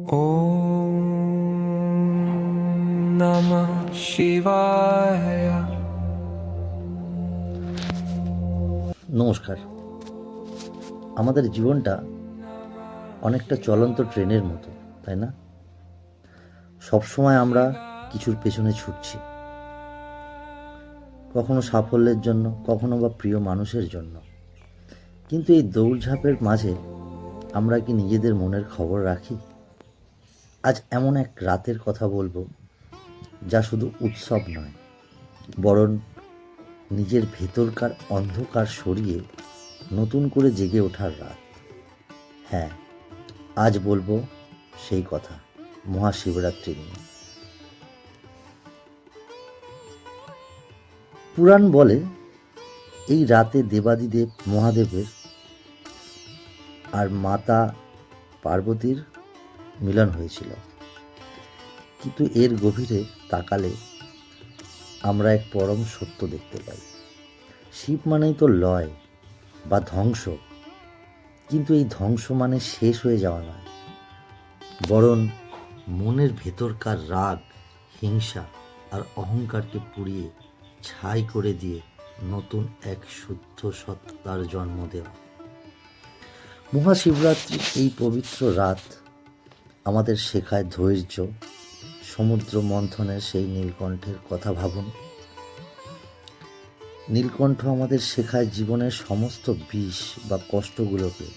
Om Namah Shivaya. নমস্কার। আমাদের জীবনটা অনেকটা চলন্ত ট্রেনের মতো, তাই না? সবসময় আমরা কিছুর পেছনে ছুটছি, কখনো সাফল্যের জন্য, কখনো বা প্রিয় মানুষের জন্য। কিন্তু এই দৌড়ঝাঁপের মাঝে আমরা কি নিজেদের মনের খবর রাখি? আজ এমন এক রাতের কথা বলবো, যা শুধু উৎসব নয়, বরং নিজের ভেতরকার অন্ধকার সরিয়ে নতুন করে জেগে ওঠার রাত। হ্যাঁ, আজ বলবো সেই কথা, মহাশিবরাত্রি নিয়ে। পুরাণ বলে এই রাতে দেবাদিদেব মহাদেবের আর মাতা পার্বতীর মিলন হয়েছিল। কিন্তু এর গভীরে তাকালে আমরা এক পরম সত্য দেখতে পাই। শিব মানেই তো লয় বা ধ্বংস, কিন্তু এই ধ্বংস মানে শেষ হয়ে যাওয়া নয়, বরং মনের ভেতরকার রাগ, হিংসা আর অহংকারকে পুড়িয়ে ছাই করে দিয়ে নতুন এক শুদ্ধ সত্তার জন্ম দেওয়া। মহাশিবরাত্রির এই পবিত্র রাত আমাদের শেখায় ধৈর্য। সমুদ্র মন্থনের সেই নীলকণ্ঠের কথা ভাবুন। নীলকণ্ঠ আমাদের শেখায় জীবনের সমস্ত বিষ বা কষ্টগুলোকে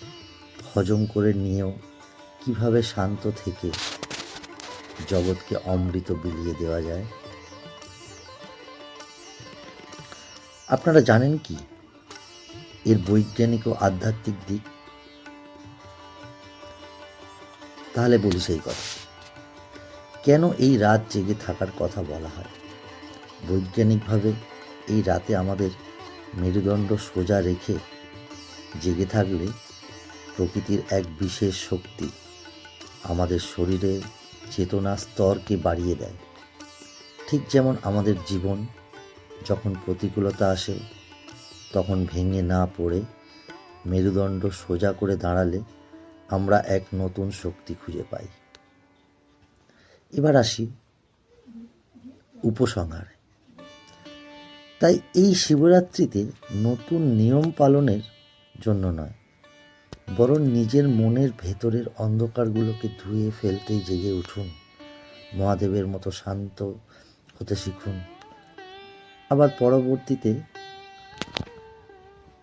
হজম করে নিয়েও কিভাবে শান্ত থেকে জগৎকে অমৃত বিলিয়ে দেওয়া যায়। আপনারা জানেন কি এর বৈজ্ঞানিক ও আধ্যাত্মিক দিক? তাহলে বলি সেই কথা। কেন এই রাত জেগে থাকার কথা বলা হয়? বৈজ্ঞানিকভাবে এই রাতে আমাদের মেরুদণ্ড সোজা রেখে জেগে থাকলে প্রকৃতির এক বিশেষ শক্তি আমাদের শরীরের চেতনা স্তরকে বাড়িয়ে দেয়। ঠিক যেমন আমাদের জীবন যখন প্রতিকূলতা আসে, তখন ভেঙে না পড়ে মেরুদণ্ড সোজা করে দাঁড়ালে আমরা এক নতুন শক্তি খুঁজে পাই। এবার আসি উপসংহারে। তাই এই শিবরাত্রিতে নতুন নিয়ম পালনের জন্য নয়, বরং নিজের মনের ভেতরের অন্ধকারগুলোকে ধুয়ে ফেলতেই জেগে উঠুন। মহাদেবের মতো শান্ত হতে শিখুন। আবার পরবর্তীতে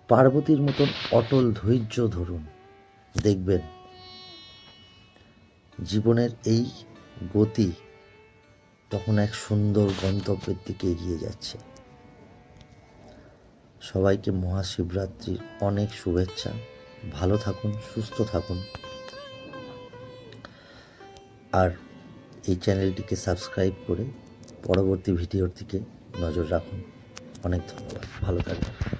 পার্বতীর মতন অটল ধৈর্য ধরুন। দেখবেন জীবনের এই গতি তখন এক সুন্দর গন্তব্যের দিকে এগিয়ে যাচ্ছে। সবাইকে মহাশিবরাত্রির অনেক শুভেচ্ছা। ভালো থাকুন, সুস্থ থাকুন, আর এই চ্যানেলটিকে সাবস্ক্রাইব করে পরবর্তী ভিডিওর দিকে নজর রাখুন। অনেক ধন্যবাদ। ভালো থাকবেন।